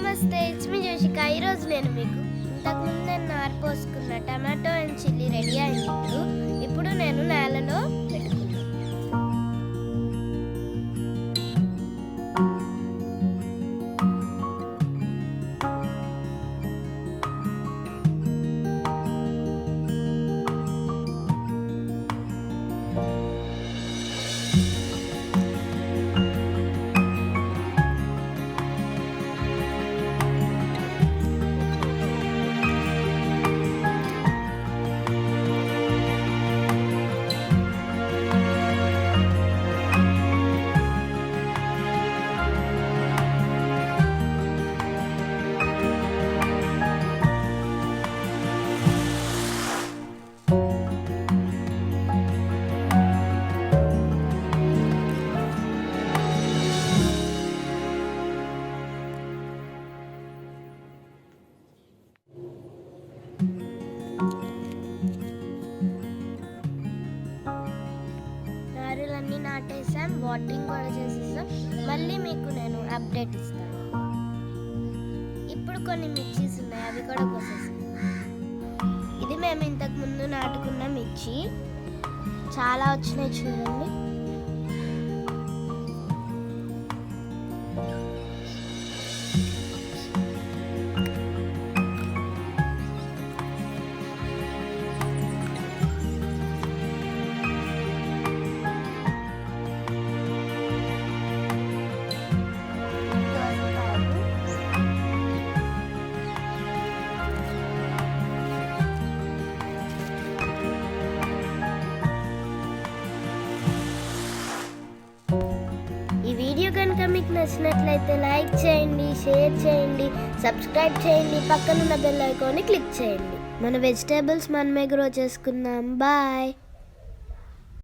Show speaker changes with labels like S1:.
S1: నమస్తే, it's me Joshika. ఈరోజు నేను మీకు ఇంతకుముందు నేను నారు పోసుకున్న టమాటో అండ్ చిల్లీ రెడీ అయింది. ఇప్పుడు నేను నేలలో పెట్టుకున్నాను. నారులన్నీ నాటేసాం, వాటరింగ్ కూడా చేసేసాం. మళ్ళీ మీకు నేను అప్డేట్ ఇస్తాను. ఇప్పుడు కొన్ని మిర్చీస్ ఉన్నాయి, అవి కూడా కోసేసాం. ఇది మేము ఇంతకు ముందు నాటుకున్న మిర్చి, చాలా వచ్చినాయి చూడండి. ఈ వీడియో కనుక మీకు నచ్చినట్లయితే లైక్ చేయండి, షేర్ చేయండి, సబ్స్క్రైబ్ చేయండి, పక్కనున్న బెల్ ఐకాన్ని క్లిక్ చేయండి. మన వెజిటేబుల్స్ మనమే గ్రో చేసుకుందాం. బాయ్.